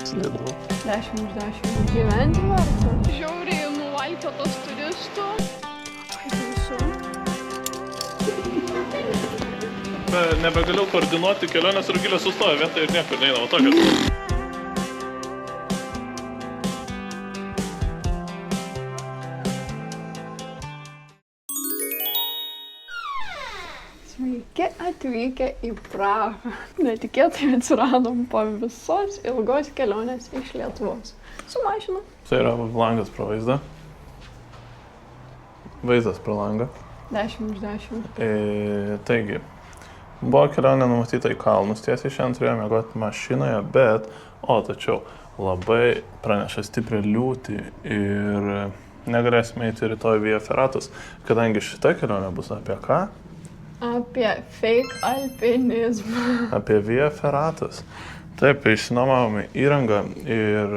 Slidu. 10 iš 10. Gyventi verta. Žiauriai nuvalkiotos turistų. Nebegaliu koordinuoti kelionės, Rugilė sustoja vietą ir niekur neina, o tokias. Sveiki atvykę į Prahą. Netikėtai atsiradom po visos ilgos kelionės iš Lietuvos. Su mašina. Tai yra langas pro vaizdą. Vaizdas pro langą. 10 iš 10. Taigi, buvo kelionė numatyta į kalnus, tiesiai šiandien turėjome mėgoti mašinoje, bet, tačiau labai praneša stiprią liūtį ir negalėsime eiti rytoj Via Ferratus, kadangi šita kelionė bus apie ką? Apie fake alpinizmą. Apie Via Ferratus. Taip, išsinuomavome įrangą ir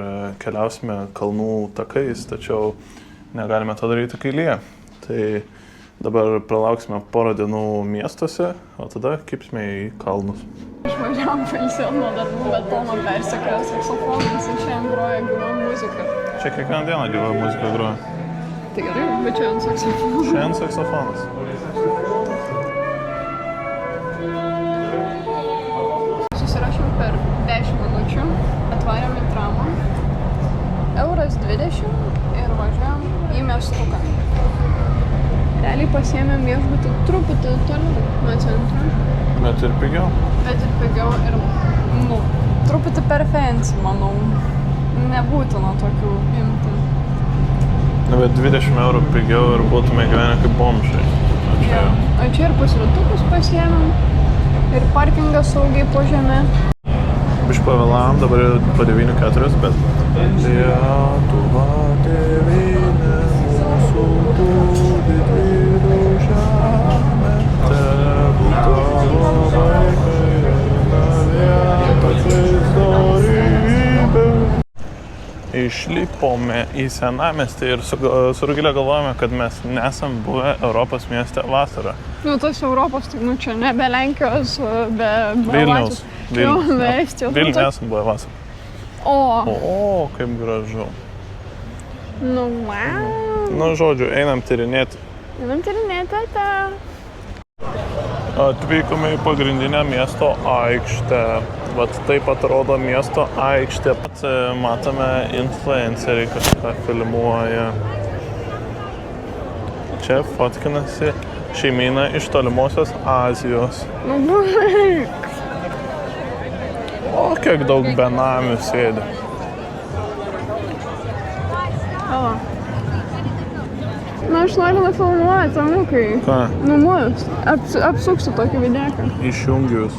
keliausime kalnų takais, tačiau negalime to daryti, kai lyja. Tai dabar pralauksime porą dienų miestuose, o tada kipsime į kalnus. Išvažiavom pailsėt nuo darbų, bet Toma persekiojo saksofonas ir šiandien groja gyva muzika. Čia kiekvieną dieną gyva muzika groja. Tai gerai, bet čia ant saksofonas. Šiandien saksofonas. Susirašėm per 10 minučių, atvarėm į tramą, 1,20 € ir važiuojam į miestuką. Realiai pasiėmėm viešbutį truputį toliau nuo centro. Bet ir pigiau. Bet ir pigiau ir, truputį per fancy, manau. Nebūtina tokių imti. Bet 20 € pigiau ir būtume gyvenę kaip bomžai. O čia ir pusrytukus pasiėmėm. Ir parkingas saugiai po žemę. Biškį pavėlavom, dabar yra po 9:04, bet Lietuva tėvynė mūsų turi didžiulį žemę. Tegu tavo vaikai eina vietą dorybę. Išlipome į senamiestį ir su Rugile galvojame, kad mes nesam buvę Europos mieste vasarą. Tas Europos, tai čia ne be Lenkijos, be Vilniaus. Be Estijos. Vilnių nesam buvę vasarą. O, kaip gražu. Wow. Žodžiu, einam tyrinėti. Tą. Atvykome į pagrindinę miesto aikštę. Vat taip atrodo miesto aikštė. Matome influenceriai kažką filmuoja. Čia fotkinasi šeimyna iš tolimosios Azijos. O, kiek daug benamių sėdi. Aš noriu nufilmuoti, Tomiukai. Ką? Mus. Apsuksiu tokį videką. Išjungiu jūs.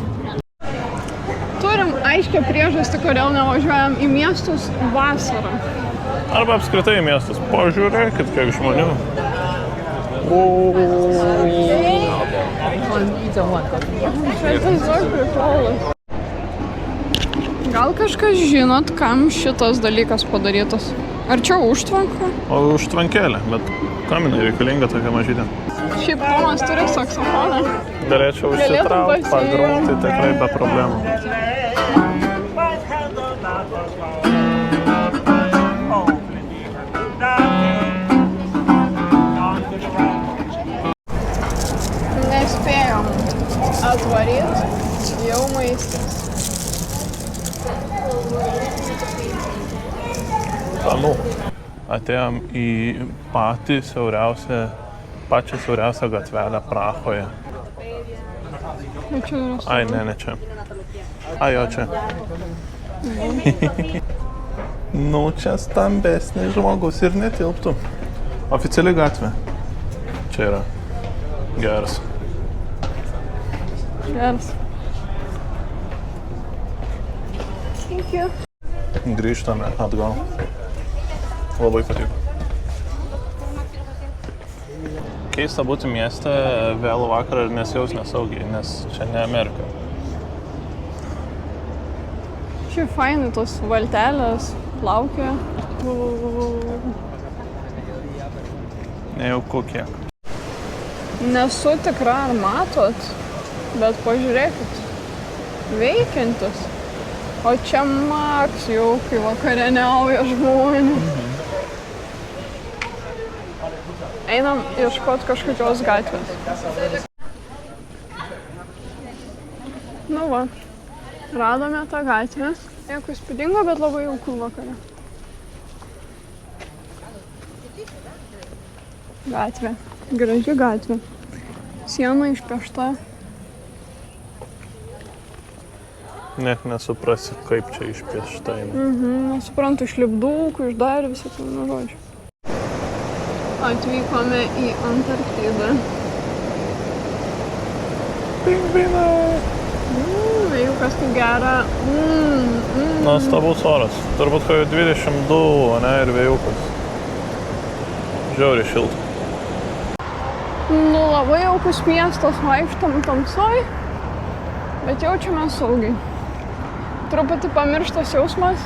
Turim aiškę priežastį, kodėl nevažiuojam į miestus vasarą. Arba apskritai į miestus. Pažiūrėkit, kiek žmonių. Gal kažkas žinot, kam šitas dalykas padarytas? Ar čia užtvanka? O užtvankėlė, bet kam jinai reikalinga tokia mažytė? Šiaip Tomas turi saksofoną. Galėčiau užsitraukti, pagroti tikrai be problemų. Nespėjom atvaryti, jau maistas. Atėjom į pačią siauriausią gatvelę Prahoje. Ai, ne čia. Ai, jo čia. Čia stambesnis žmogus ir netilptų. Oficiali gatvė. Čia yra. Geras. Thank you. Grįžtame atgal. Labai patiko. Keista būti mieste vėlų vakarą ir nesijaus nesaugiai, nes čia ne Amerika. Šiaip fainai tos valtelės plaukia. Nejauku kiek. Nesu tikra, ar matot, bet pažiūrėkit. Veikiantis. O čia Maks jau, kai vakarieniauja žmonės. Einam ieškot kažkokios gatvės. Nu va, radome tą gatvę. Nieko įspūdingo, bet labai jauku vakare. Gatvė. Graži gatvė. Siena išpiešta. Net nesuprasi, kaip čia išpiešta. Nesuprantu, iš lipdukų, iš dar visą tai, nu žodžiu. Atvykome į Antarktidą. Pingvinai! Vėjukas kaip gera. Nuostabus oras. Turbūt kojo 22, ne, ir vėjukas. Žiauriai šilta. Nu, labai jaukus miestas, vaikštom tamsoj, bet jaučiamės saugiai. Truputį pamirštas jausmas,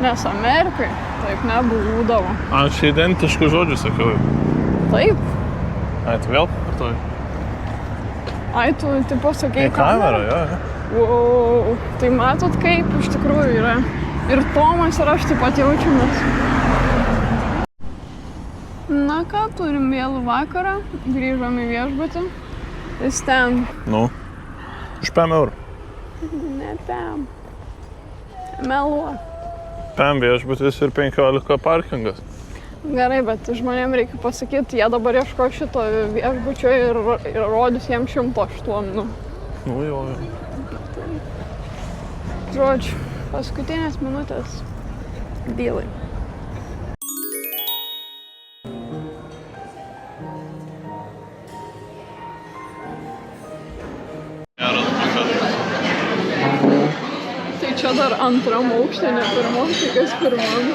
nes Amerikai taip nebūdavo. Aš identiškų žodžių sakiau. Taip. Ai, tu vėl kartuoji? Ai, tu tipo sakei Į kamerą, jo. Wow, tai matot, kaip iš tikrųjų yra. Ir Tomas ir aš taip pat jaučiamės. Na ką, turim vėlų vakarą, grįžom į viešbutį. Jis ten. Nu, už 5 eurų. Ne PM. Meluo. PM viešbutis ir 15 parkingas. Gerai, bet žmonėm reikia pasakyti, jie dabar ieško šito viešbučio ir rodys jiems 108. Nu, jo. Žodžiu, paskutinės minutės dylai. Tai čia dar antram aukšte, ne pirmam, tai kas pirmam.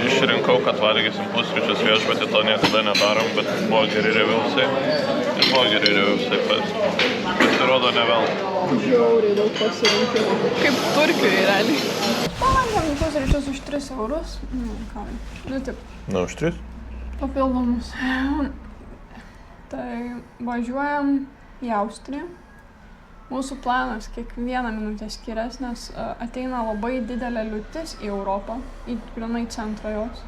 Išrinkau, kad valgysim pusryčius viešbutį, to niekada nedarom, bet buvo geri reviusai. Ir buvo geri reviusai, pasirodo ne vėl. Žiauriai daug pasirinkimų. Kaip Turkijoje, realiai. Pavalgėm pusryčius už 3 eurus. Nu, taip. Na, už 3? Papildomus. Tai važiuojam į Austriją. Mūsų planas kiekvieną minutę skiriasi, nes ateina labai didelė liūtis į Europą, į grynai centrą jos.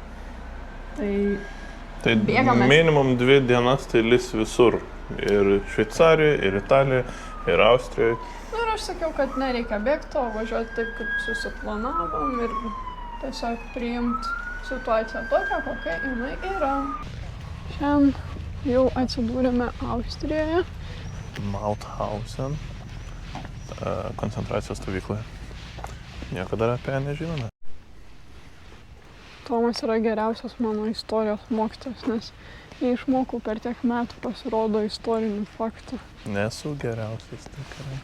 Tai bėgame. Minimum 2 dienas tai lis visur. Ir Šveicarijoje, ir Italijoje, ir Austrijoje. Nu ir aš sakiau, kad nereikia bėgti, o važiuoti taip, kaip susiplanavom ir tiesiog priimti situaciją tokią, kokia jinai yra. Šiandien jau atsidūrėme Austrijoje. Mauthausen. Koncentracijos stovykloje. Niekada apie ją nežinome. Tomas yra geriausias mano istorijos mokytojas, nes neišmokau per tiek metų pasirodo istorinių faktų. Nesu geriausias tikrai.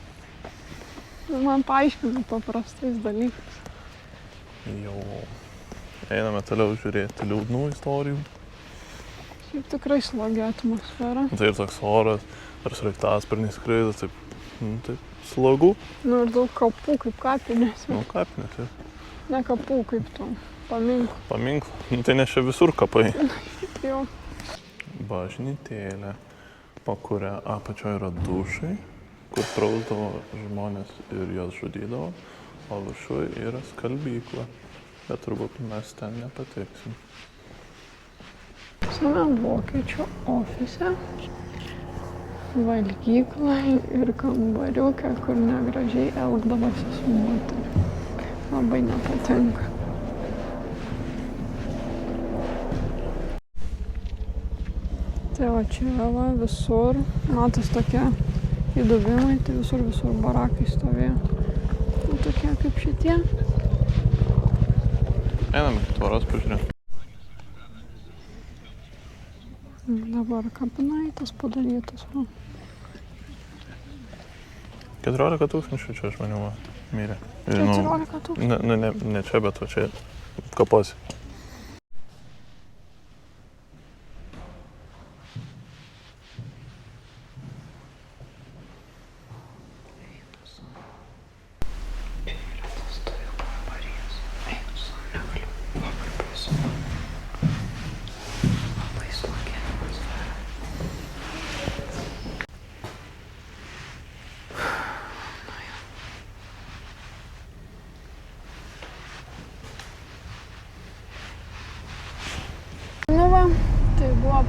Man paaiškina paprastais dalykais. Jau einame toliau žiūrėti liūdnų istorijų. Šiaip tikrai slogi atmosfera. Tai ir toks oras, ar sraigtasparnis skraido, taip slogu. Nu ir daug kapų, kaip kapinėse. Nu, kapinėse. Ne kapų, kaip to. Paminklų. Paminklų. Nu, tai ne čia visur kapai. Jau. Bažnytėlė, po kuria apačioje yra dušai, kur prausdavo žmonės ir juos žudydavo, o viršuje yra skalbykla. Bet turbūt mes ten nepateksim. Esame vokiečių ofise. Valgykla ir kambariuke, kur negražiai elgdavosi su moterimi. Labai nepatinka. Tai va čia va visur, matos tokie įdubimai, tai visur barakai stovėjo. Nu, tokie kaip šitie. Einame, tvoros pažiūrėti. Dabar kapinaitis padarytas. Va. 14 000 čia žmonių mirė. 14 000? Ne čia, bet va čia kapuose.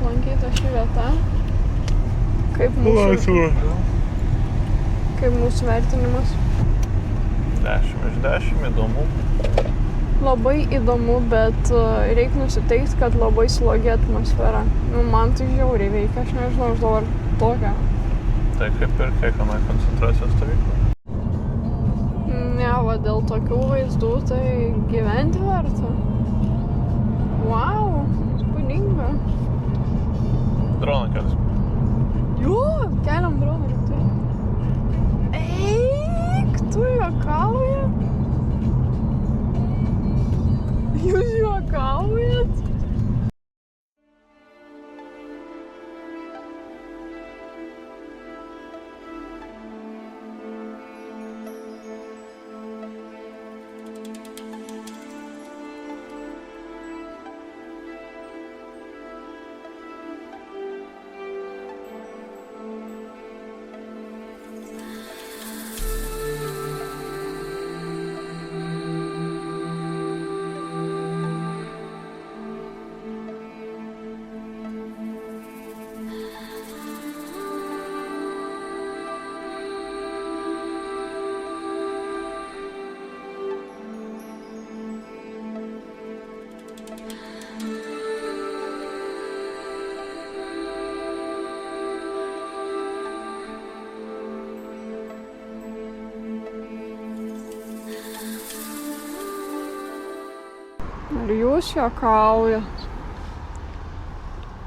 aplankyta ši vieta. Kaip mūsų vertinimas? 10 iš 10, įdomu. Labai įdomu, bet reikia nusiteikti, kad labai slogi atmosfera. Nu, man tai žiauriai veikia, aš nežinau, aš dabar tokia. Tai kaip ir kiekvienai koncentracijos stovyklai. Ne, va, dėl tokių vaizdų tai gyventi verta. Vau, spūdinga. Droną kelias. Jo, keliam droną rimtai. Eik, tu juokaujat? Jūs juokaujat? Ar jūs juokaujat?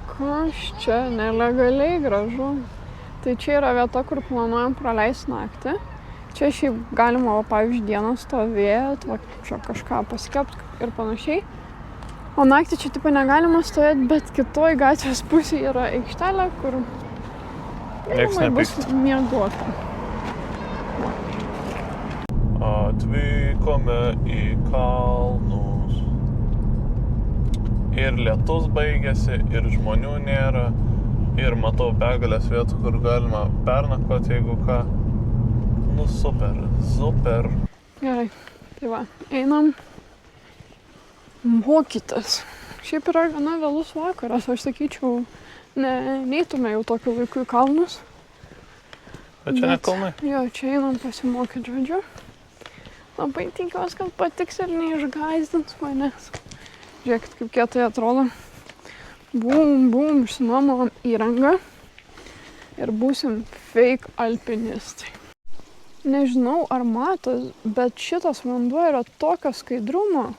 Kas čia nelegaliai gražu? Tai čia yra vieta, kur planuojam praleisti naktį. Čia šiaip galima, pavyzdžiui, dieną stovėti, čia kažką pasikepti ir panašiai. O naktį čia tipo negalima stovėti, bet kitoj gatvės pusėje yra aikštelė, kur bus miegoti. Atvykome į kalnus. Ir lietus baigėsi, ir žmonių nėra, ir matau begalės vietų, kur galima pernakvoti, jeigu ką. Nu, super. Gerai, tai va, einam mokytis. Šiaip yra gana vėlus vakaras, aš sakyčiau, neitume jau tokiu laiku į kalnus. Bet čia ne kalnai? Jo, čia einam pasimokyti, žodžiu. Labai tikiuosi, kad patiks ir neišgąsdins manęs. Žiūrėkit, kaip kietai atrodo. Bum, išsinuomojom įrangą ir būsim fake alpinistai. Nežinau, ar matos, bet šitas vanduo yra tokio skaidrumo.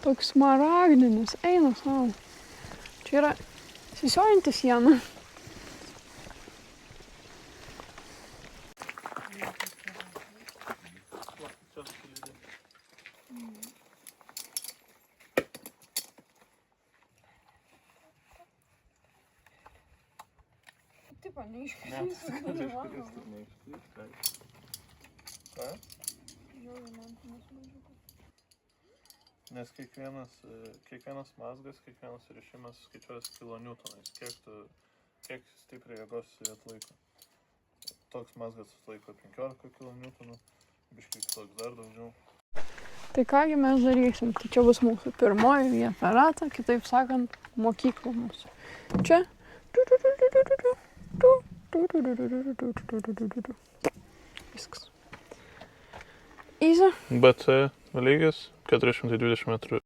Toks smaragdinis, eina savo. Čia yra sisiojanti siena. Tipo, neiškristi. Ką? Nes kiekvienas mazgas, kiekvienas rišimas skaičiuojas kiloniutonais. Kiek stipriai jėgos atlaiko. Toks mazgas atlaiko 15 kiloniutonų, biškai kitoks dar daugiau. Tai kągi mes darysim? Tai čia bus mūsų pirmoji ferata, kitaip sakant, mokykla mūsų. Čia. Viskas. Easy. BC lygis 420 metrų.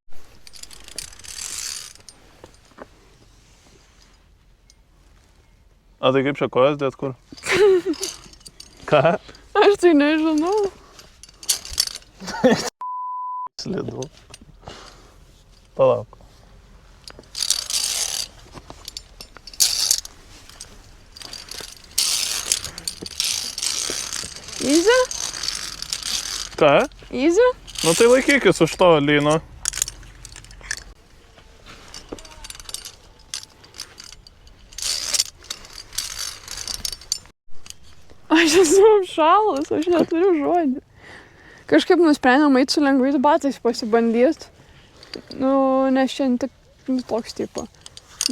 A tai kaip čia kojas dėt kur? Ką? Aš tai nežinau. Slidu. Palauk. Easy? Ką? Easy? Nu tai laikykis už to lyno. Aš esu apšalus, aš neturiu žodžių. Kažkaip nusprendėm eit su lengvais batais pasibandyt. Nu, nes šiandien tik toks tipo.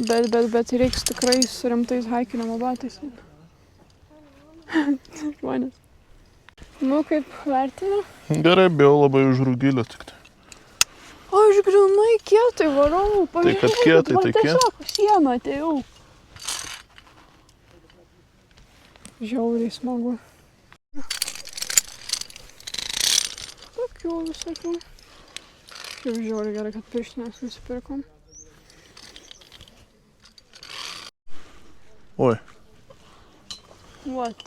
Bet reiks tikrai su rimtais haikinimo batais. Žmonės. Nu, kaip vertina? Gerai, bijau labai už rugilę tik tai. Aš grinai kietai varau. Tai kad kietai, tai kietai. Tiesiog sieną atėjau. Žiauriai smagu. Tokių visokių. Šiaip žiauriai gerai, kad pirštinės nusipirkom. Oi. Vat.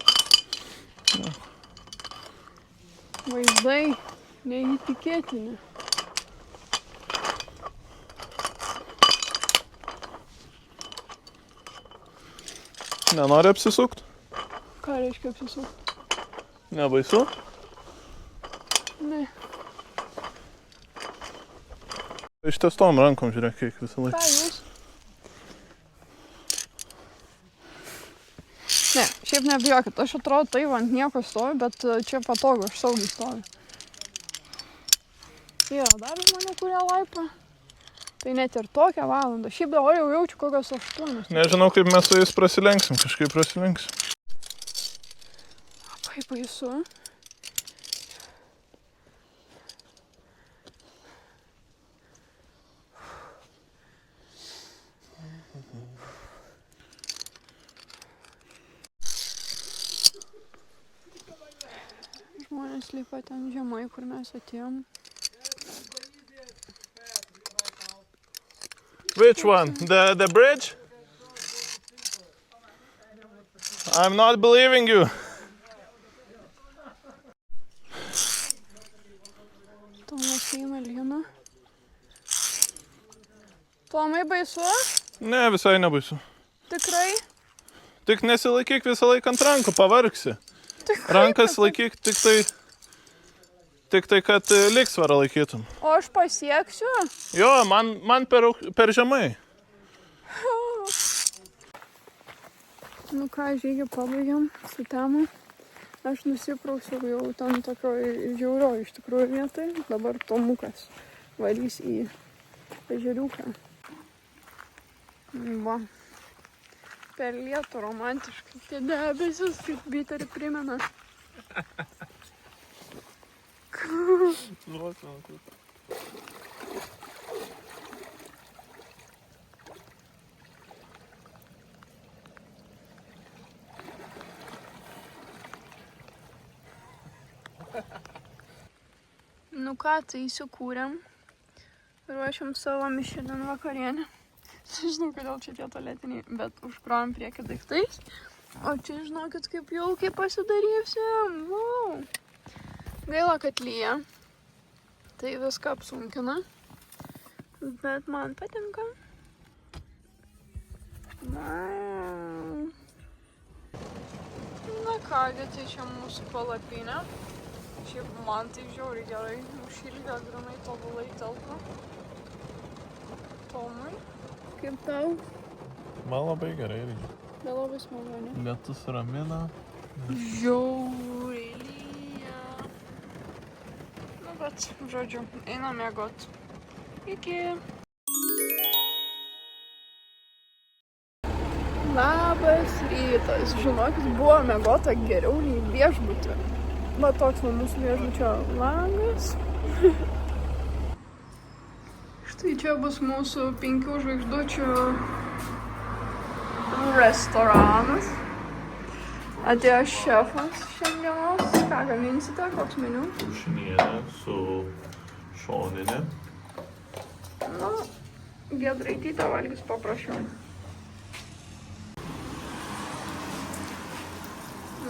Vaizdai neįtikėtini. Nenori apsisukt? Ką reiškia apsisukt? Nebaisu? Ne. Ištestom rankom, žiūrėk, kiek visą laiką. Ką jūs? Ne, šiaip nebijokit, aš atrodo taip ant nieko stovi, bet čia patogu, aš saugiai stovi. Yra dar žmonių, kurie laipa. Tai net ir tokią valandą. Šiaip dabar jau jaučiu kokios 8. Nežinau, kaip mes su jais prasilenksim, kažkaip prasilenksim. Kaip baisu. Žmonės lipa ten žemai, kur mes atėjom. Which one? The bridge? I'm not believing you. Tomas eina Lina. Tomai baisu? Ne, visai nebaisu. Tikrai? Tik nesilaikyk visą laiką ant rankų, pavargsi. Tikrai? Rankas laikyk tik tai, kad lygsvarą laikytum. O aš pasieksiu? Jo, man per žemai. Nu ką, žygį pabaigiam su tema. Aš nusiprausiau jau ten tokioj žiaurioj iš tikrųjų vietai. Dabar Tomukas varys į ežeriuką. Va. Per lietų romantiškai. Tie debesis, kaip Biterį primena. Nu ką, tai įsikūrėm. Ruošiam savo Michelin vakarienę. Nežinau, kodėl čia tie tualetiniai, bet užkrovėm priekį daiktais. O čia, žinokit, kaip jaukiai pasidarysim. Wow. Gaila, kad lyja. Tai viską apsunkina. Bet man patinka. Na kągi, tai čia mūsų palapinė. Šiaip man tai žiauriai gerai. Užšildę grinai tobulai telpa. Tomai, kaip tau? Man labai gerai irgi. Bet labai smagu, ne? Lietus ramina. Žiauriai lyja. Nu, bet, žodžiu, einam miegot. Iki. Labas rytas. Žinokit, buvo miegota geriau nei viešbutį. Va toks va mūsų viešbučio langas. Štai čia bus mūsų 5 žvaigždučių restoranas. Atėjo šefas šiandienos. Ką gaminsite? Koks meniu? Kiaušinienė su šoninė. Nu, Giedraitytė valgys paprašiau.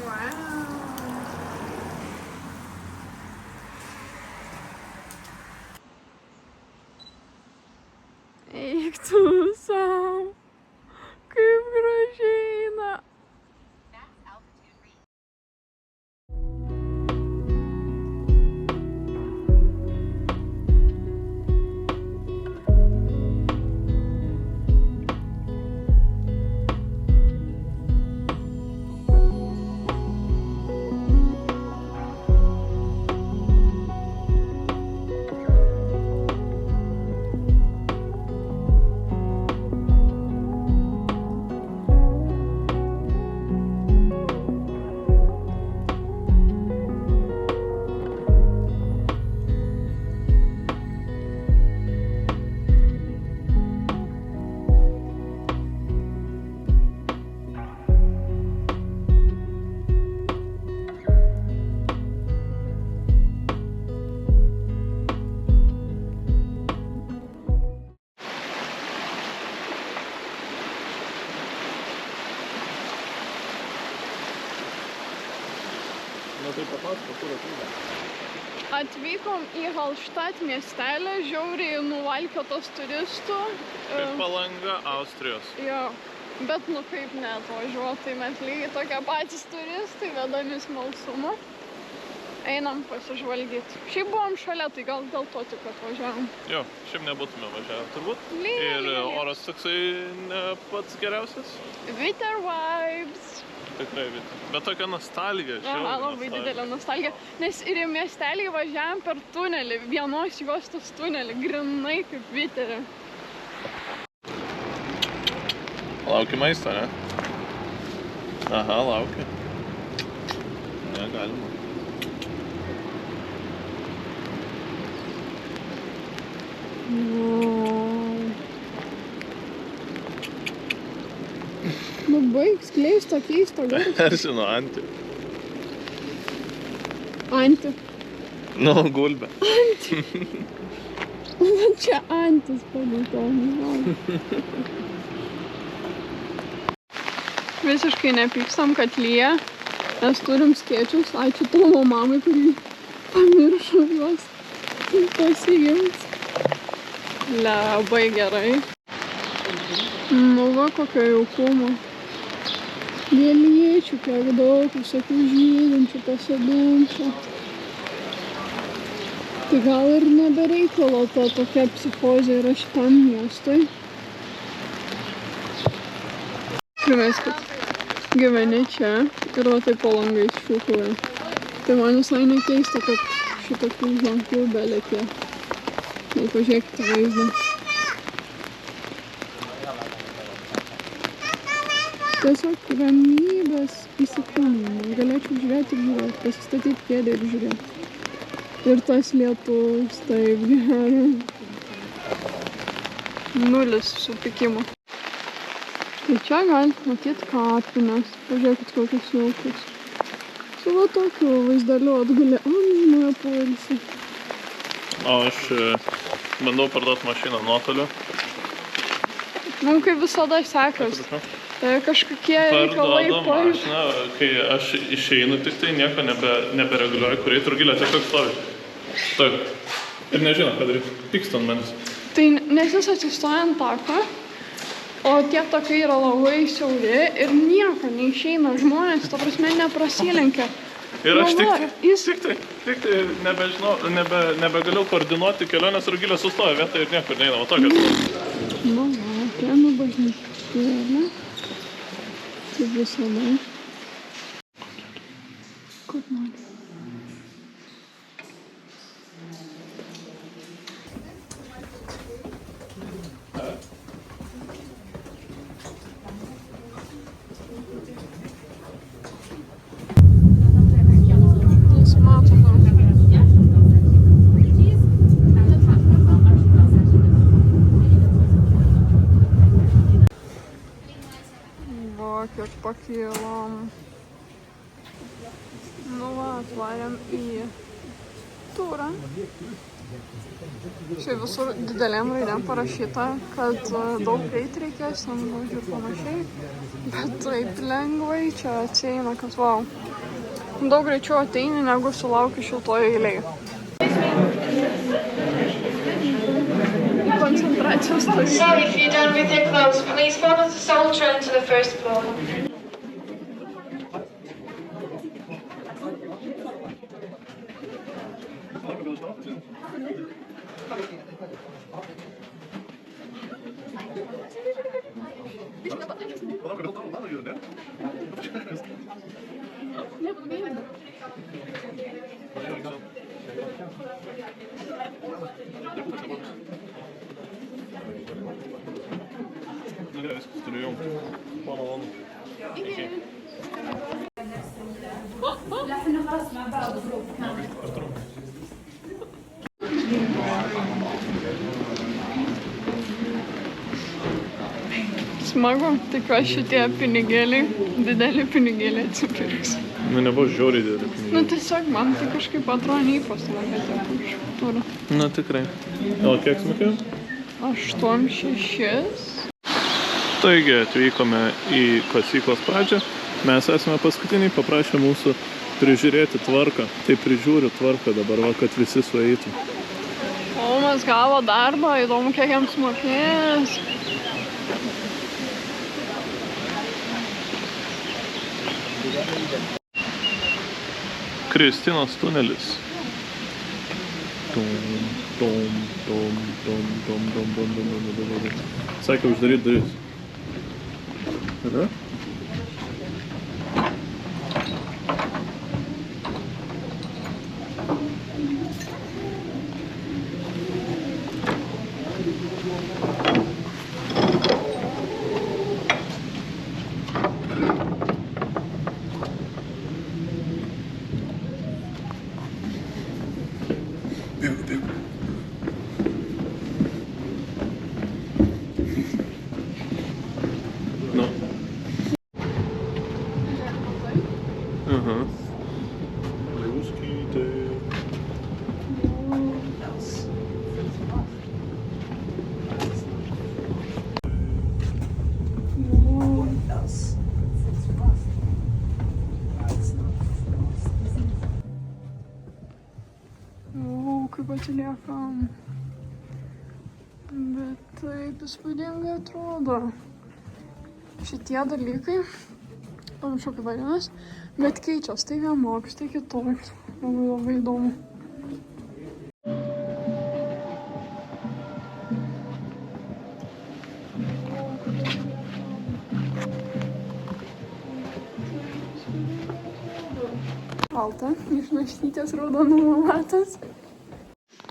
Wow. Eik tu sau. Kaip gražiai, na. Atvykom į Hallstatt miestelį, žiauriai nuvalkiotos turistų. Kaip Palanga, Austrijos. Jo, bet nu kaip neatvažiuot, tai mes lygiai tokie patys turistai, vedami smalsumo. Einam pasižvalgyti. Šiaip buvom šalia, tai gal dėl to tik atvažiavom. Jo, šiaip nebūtume važiavę turbūt. Lygiai, Ir lygiai. oras toksai ne pats geriausias. Winter vibes. Tikrai Viter. Bet tokia nostalgija. Aha, labai didelė nostalgija. Nes ir į miestelį važiavam per tunelį, vienos juostos tunelį, grinai kaip Viterį. Lauki maisto, ne? Aha, lauki. Negalima. Nu baig skleist tą keistą garsą. Persino Antį. Anti. Nu, gulbė. Čia antis padėto. Visiškai nepykstam, kad lyja. Mes turim skėčius. Ačiū tavo mamai, kuri pamiršo juos pasigimt. Labai gerai. Nu va, kokia jaukumo. Lėliečių, kiek daug visokių žydinčių, pasodinčių. Tai gal ir nebereikalo to tokia psichozė yra šitam miestui. Primės, kad gyveni čia ir va taip po langais šūkuoja. Tai man visai nekeista, kad šitokių ženklų belekė. Tai pažiūrėkite vaizdą. Tiesiog ramybės įsikūnimo. Galėčiau žiūrėti ir žiūrėti, pasistatyti kėdę ir žiūrėti. Ir tas lietus, taip gerai. Nulis supykimo. Tai čia galite matyti kapines. Pažiūrėkit, kokios jaukus. Su va tokiu vaizdeliu atgulė amžinojo poilsį. O aš bandau parduoti mašiną nuotoliu. Mums kaip visada sekas. Kažkokie reikalai Parduodu mašiną, kai aš išeinu, tik tai nieko nebereguliuoju, kur eit, Rugilė tiesiog stovi. Taip. Ir nežino, ką daryti. Pyksta ant manęs. Tai nes jis atsistoja ant tako, o tie takai yra labai siauri ir nieko neišeina žmonės, ta prasme neprasilenkia. Ir aš Nu va, tik tai nebegaliu koordinuoti kelionės, Rugilė sustoja vietą ir niekur neina. Va tokias. Nu va, pieno bažnyčiėlė. Kaip visada. Kur nori? Kiek pakėlom. Nu va, atvarėm į turą. Čia visur didelėm raidėm parašyta, kad daug greit reikės, namvažių ir panašiai. Bet taip lengvai čia atsieina, kad wow. Daug greičiau ateini, negu sulauki šiltoje eilėje. Koncentracijos tas. So, if you're done with your clothes, please follow the soul train to the first floor. Nu gerai, viskas turiu jungti. Malonu. Iki. Smagu, tikiuosi šitie pinigėliai, dideli pinigėliai atsipirks. Nu nebuvo žiauriai didelį pinigėlį. Nu tiesiog man tai kažkaip atrodo neįprasta mokėti už turą. Nu tikrai. O kiek smokėjau? 8,6. Taigi atvykome į kasyklos pradžią. Mes esame paskutiniai, paprašė mūsų prižiūrėti tvarką. Tai prižiūriu tvarką dabar, va, kad visi sueitų. Tomas gavo darbą, įdomu, kiek jam sumokės. Kristinos tunelis. Sakė uždaryti duris. Yra? No. Aha. Laivuskytė. Kaip atsiliekam. Bet taip įspūdingai atrodo. Šitie dalykai, pamiršau kaip vadinasi, bet keičias, tai vienoks, tai kitoks. Labai įdomu. Balta, iš naštytės raudonumo matas.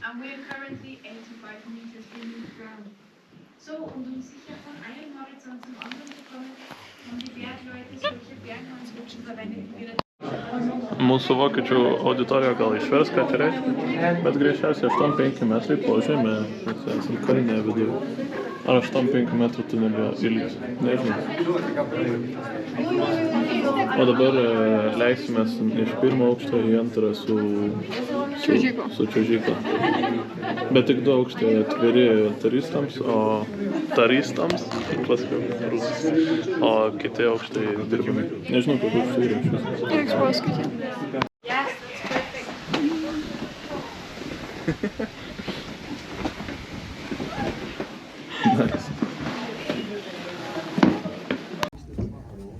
And we are currently 85 meters beneath ground. So, uns sicher von einem Horizont zum anderen zu kommen, haben die Bergleute solche Bergmannsrutschen verwendet, die wieder Mūsų vokiečių auditorija gal išvers, ką čia reiškia, bet greičiausiai 8-5 metrai po žemė, mes esam karinėje viduje. Ar 8-5 metrų tunelio ilgis, nežinau. O dabar leisimės iš pirmo aukšto į antrą su čiuožykla. Bet tik 2 aukštai atviri turistams, pasakiau rusas, o kiti aukštai dirbami. Nežinau, kaip aukštai yra iš viso. Reiks paskaityti. Nice.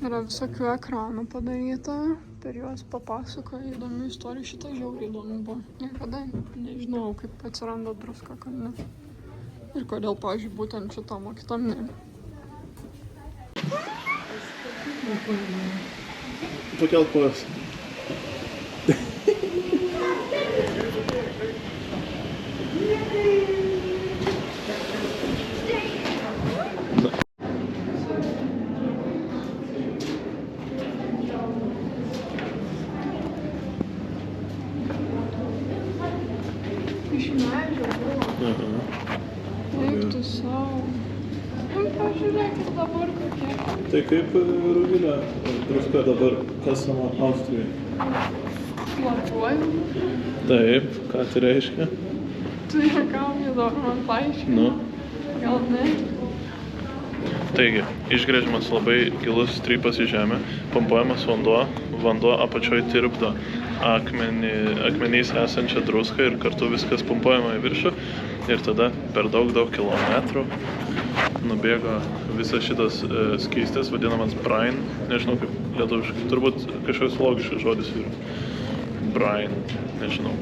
Yra visokių ekranų padaryta, per juos papasakoja įdomių istorijų, šitą žiauriai įdomu buvo. Niekada nežinau, kaip atsiranda druska kalne. Ir kodėl, pavyzdžiui, būtent šitam, o kitam ne. Pakelk kojas. Iš medžio buvo. Aha. Eiktų savo. Pažiūrėkit dabar kokie. Tai kaip Rugilė druska dabar kasama Austrijoje. Lapuoju. Taip, ką tai reiškia? Tu niekam įdomu man paaiškinti. Nu. Gal ne? Taigi, išgręžiamas labai gilus strypas į žemę, pumpuojamas vanduo apačioj tirpdo akmenys esančią druską ir kartu viskas pumpuojama į viršų ir tada per daug kilometrų nubėgo visas šitas skystis, vadinamas brine, nežinau kaip lietuviškai, turbūt kažkoks logiškas žodis yra. Brine, nežinau,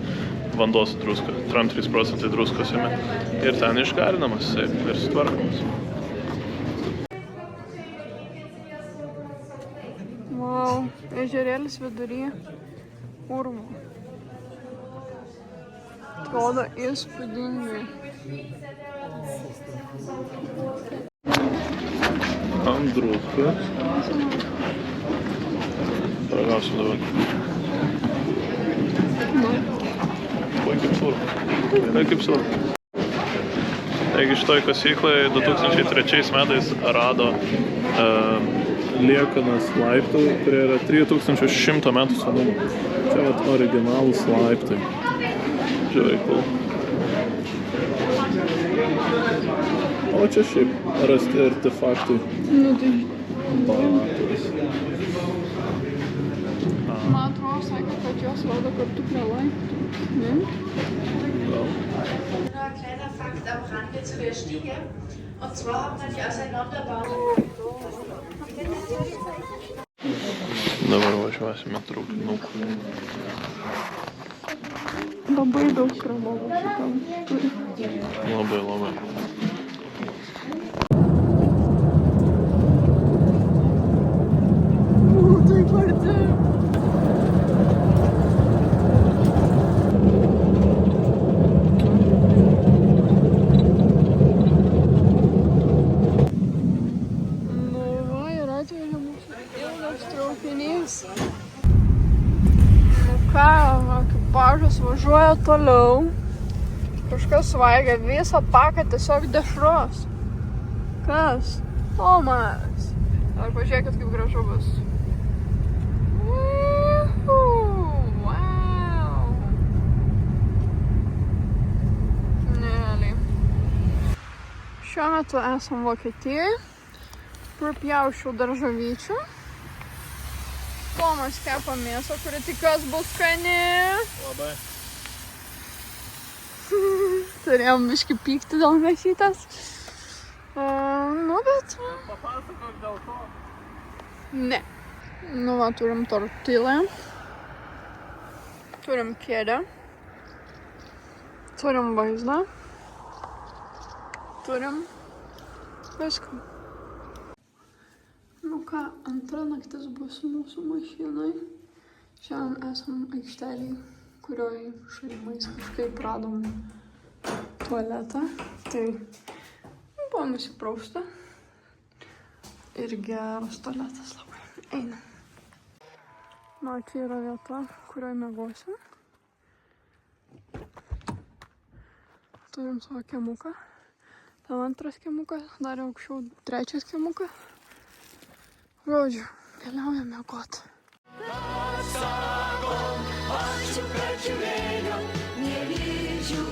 vandos druska, 3% druskos jame ir ten išgarinamas ir sutvarkomas. Wow, ežerėlis vidury urvo. Atrodo įspūdingai. Ant druskos. Paragausim dabar. Oi, kaip surka. Taigi šitoj kasyklai 2003 metais rado liekanas laiptų, kurie yra 3100 metų senumo. Čia vat originalūs laiptai. Žiūrėk, cool. O čia šiaip rasti artefaktai. Nu tai... Batas. Man atrodo, sakė, jos rodo kartu prie laiptų. Ne? Gal. Nur ein kleiner Fakt am Rande zu der Stiege. Und zwar hat man die Auseinanderbahn. Dabar važiuosime traukinuku. Labai daug pramogų šitam turi. Labai, labai. Taip arti. Nu va, ir atvežė mūsų ilgas traukinys. Nu ką, ekipažas važiuoja toliau. Kažkas svaigia visą paką tiesiog dešros. Kas? Tomas. Ar pažiūrėkit, kaip gražu bus. Wow. Neliai. Šiuo metu esam Vokietijoje. Pripjaušiau daržovyčių. Tomas kepa mėsą, kuri tikiuosi bus skani. Labai. Turėjom biškį pykti dėl mėsytės. Nu, bet... Papasakok dėl ko. Ne. Nu, va, turim tortilę. Turim kėdę. Turim vaizdą. Turim viską. Nu ką, antra naktis bus mūsų mašinai. Šiandien esam aikštelėj, kurioj šalimais kažkaip radom tualetą. Tai buvo nusiprausta. Ir geras tualetas labai. Einam. Na, čia yra vieta, kurioje miegosim. Turim savo kiemuką. Ten antras kiemukas, dar aukščiau trečias kiemukas. Žodžiu, keliaujam miegot. Sakom, ačiū, kad žiūrėjom, nevyzdžių